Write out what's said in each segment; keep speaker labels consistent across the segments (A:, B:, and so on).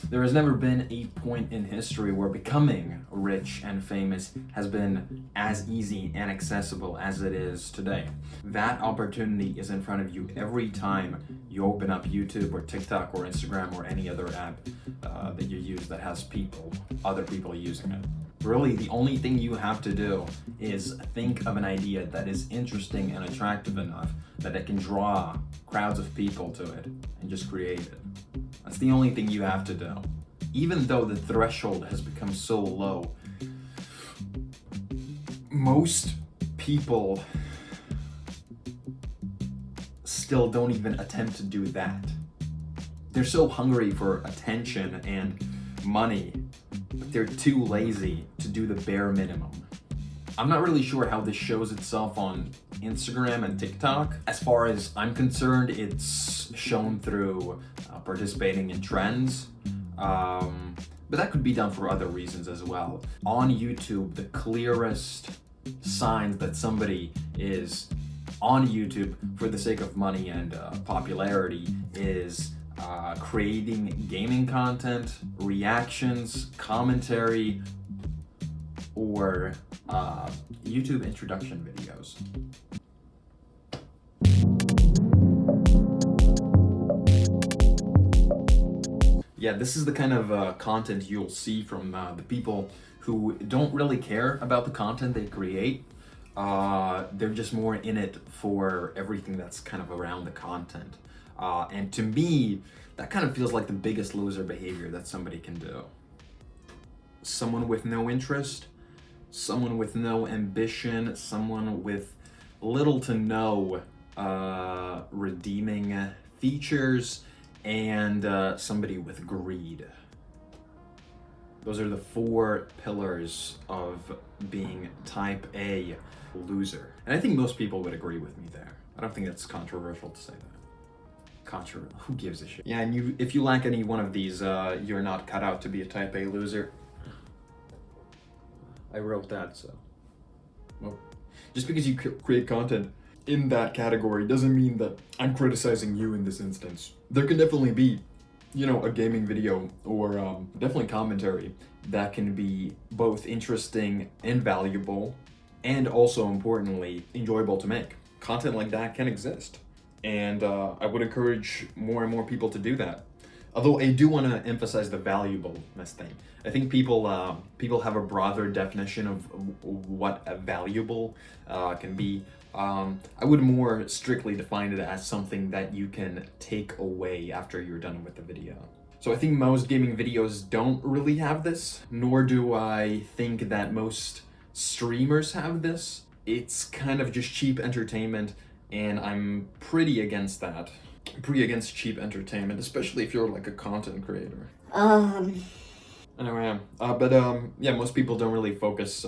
A: There has never been a point in history where becoming rich and famous has been as easy and accessible as it is today. That opportunity is in front of you every time you open up YouTube or TikTok or Instagram or any other app that you use that has other people using it. Really, the only thing you have to do is think of an idea that is interesting and attractive enough that it can draw crowds of people to it and just create it. That's the only thing you have to do. Even though the threshold has become so low, most people still don't even attempt to do that. They're so hungry for attention and money, but they're too lazy to do the bare minimum. I'm not really sure how this shows itself on Instagram and TikTok. As far as I'm concerned, it's shown through participating in trends, but that could be done for other reasons as well. On YouTube, the clearest signs that somebody is on YouTube for the sake of money and popularity is creating gaming content, reactions, commentary, or YouTube introduction videos. Yeah, this is the kind of content you'll see from the people who don't really care about the content they create. They're just more in it for everything that's kind of around the content. And to me, that kind of feels like the biggest loser behavior that somebody can do. Someone with no interest, someone with no ambition, someone with little to no redeeming features, and somebody with greed. Those are the 4 pillars of being type A loser. And I think most people would agree with me there. I don't think that's controversial to say that. Who gives a shit? Yeah, and if you lack any one of these, you're not cut out to be a type A loser. I wrote that, so. Well, just because you create content in that category doesn't mean that I'm criticizing you in this instance. There can definitely be, a gaming video or definitely commentary that can be both interesting and valuable, and also importantly, enjoyable to make. Content like that can exist. And I would encourage more and more people to do that. Although I do want to emphasize the valuableness thing. I think people have a broader definition of what a valuable can be. I would more strictly define it as something that you can take away after you're done with the video. So I think most gaming videos don't really have this, nor do I think that most streamers have this. It's kind of just cheap entertainment, and I'm pretty against that. I'm pretty against cheap entertainment, especially if you're like a content creator. Anyway, yeah, most people don't really focus.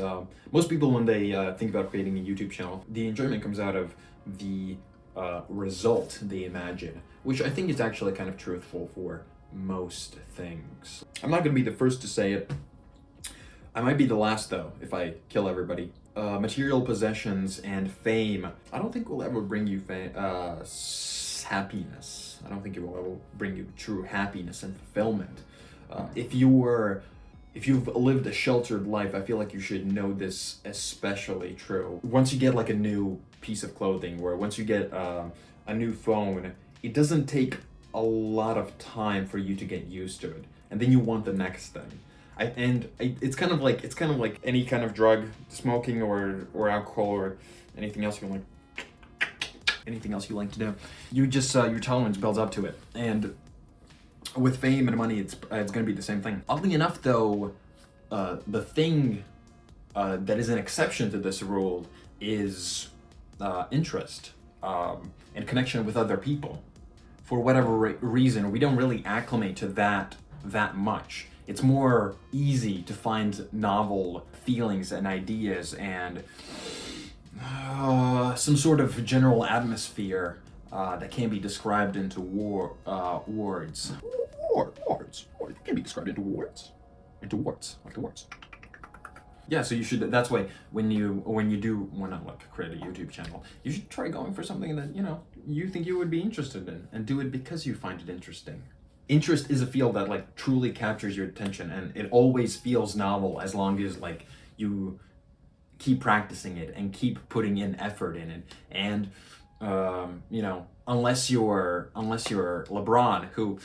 A: Most people, when they think about creating a YouTube channel, the enjoyment comes out of the result they imagine, which I think is actually kind of truthful for most things. I'm not gonna be the first to say it. I might be the last though, if I kill everybody. Material possessions and fame, I don't think will ever bring you happiness. I don't think it will ever bring you true happiness and fulfillment. If you've lived a sheltered life, I feel like you should know this especially true. Once you get like a new piece of clothing, or once you get a new phone, it doesn't take a lot of time for you to get used to it, and then you want the next thing. It's kind of like any kind of drug, smoking or alcohol or anything else you like to do. You just your tolerance builds up to it, and with fame and money, it's going to be the same thing. Oddly enough, though, the thing that is an exception to this rule is interest and connection with other people. For whatever reason, we don't really acclimate to that much. It's more easy to find novel feelings and ideas and some sort of general atmosphere that can be described into words. Words. It can be described into words. Like the words. Yeah, so you should. That's why when you do want to create a YouTube channel, you should try going for something that you think you would be interested in, and do it because you find it interesting.
B: interest is a field that like truly captures your attention, and it always feels novel as long as like you keep practicing it and keep putting in effort in it. And you know, unless you're LeBron, who,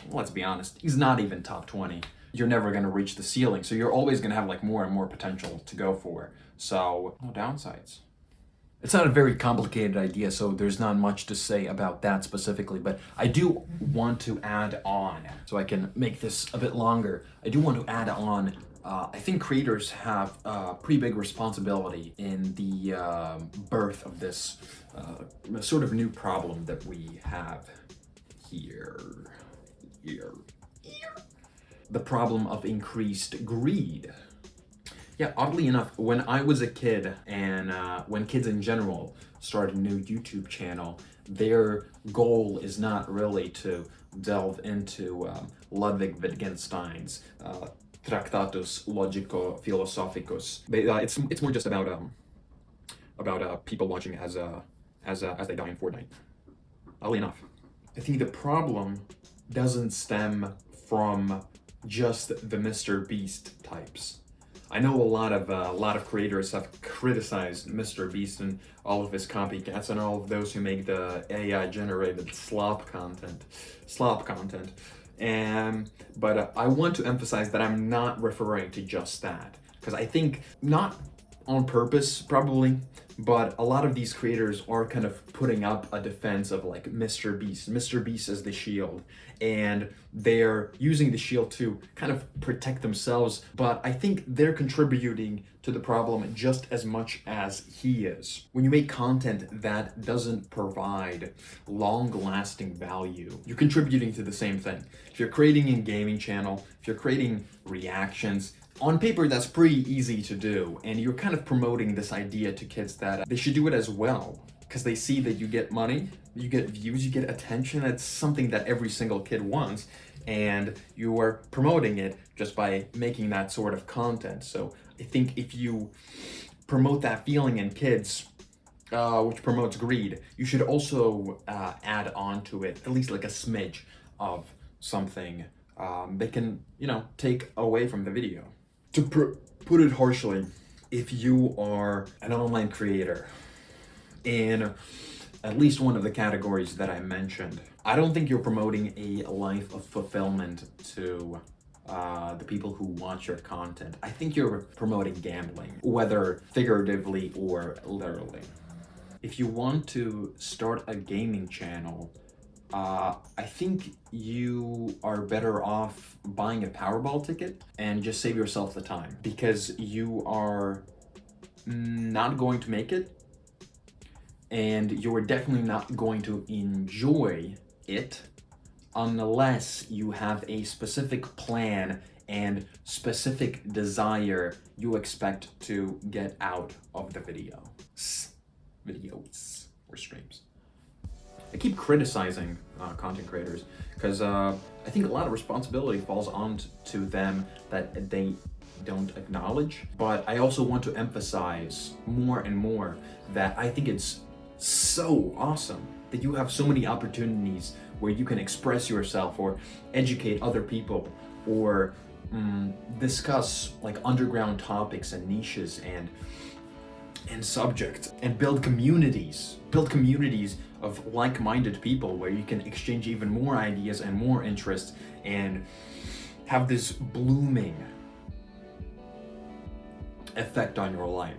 B: let's be honest, he's not even top 20. You're never going to reach the ceiling, so you're always going to have like more and more potential to go for. So no downsides. It's not a very complicated idea, so there's not much to say about that specifically, but I do want to add on, so I can make this a bit longer. I do want to add on, I think creators have a pretty big responsibility in the birth of this sort of new problem that we have here. The problem of increased greed. Yeah, oddly enough, when I was a kid, and when kids in general start a new YouTube channel, their goal is not really to delve into Ludwig Wittgenstein's Tractatus Logico-Philosophicus. It's more just about people watching as they die in Fortnite. Oddly enough, I think the problem doesn't stem from just the Mr. Beast types. I know a lot of creators have criticized Mr. Beast and all of his copycats and all of those who make the AI generated slop content. But I want to emphasize that I'm not referring to just that, because I think, not on purpose probably, but a lot of these creators are kind of putting up a defense of like Mr. Beast as the shield, and they're using the shield to kind of protect themselves, but I think they're contributing to the problem just as much as he is. When you make content that doesn't provide long-lasting value, you're contributing to the same thing. If you're creating a gaming channel, if you're creating reactions, on paper, that's pretty easy to do, and you're kind of promoting this idea to kids that they should do it as well, because they see that you get money, you get views, you get attention. It's something that every single kid wants, and you are promoting it just by making that sort of content. So I think if you promote that feeling in kids, which promotes greed, you should also add on to it at least like a smidge of something they can, take away from the video. To put it harshly, if you are an online creator in at least one of the categories that I mentioned, I don't think you're promoting a life of fulfillment to the people who watch your content. I think you're promoting gambling, whether figuratively or literally. If you want to start a gaming channel, I think you are better off buying a Powerball ticket and just save yourself the time, because you are not going to make it, and you're definitely not going to enjoy it unless you have a specific plan and specific desire you expect to get out of the videos or streams. I keep criticizing content creators because I think a lot of responsibility falls on to them that they don't acknowledge. But I also want to emphasize more and more that I think it's so awesome that you have so many opportunities where you can express yourself or educate other people or discuss like underground topics and niches and subjects, and build communities of like-minded people where you can exchange even more ideas and more interests and have this blooming effect on your life.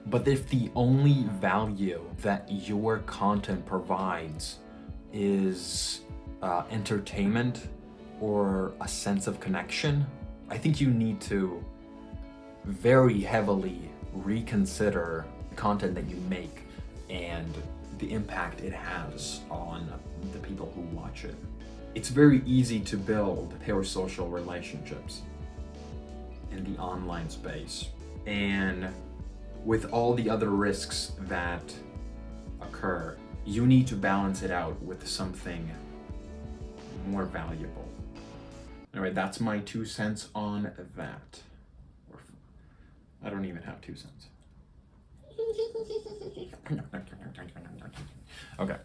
B: But if the only value that your content provides is entertainment or a sense of connection, I think you need to very heavily reconsider the content that you make and the impact it has on the people who watch it. It's very easy to build parasocial relationships in the online space, and with all the other risks that occur, you need to balance it out with something more valuable. Anyway, that's my 2 cents on that. I don't even have 2 cents. Okay.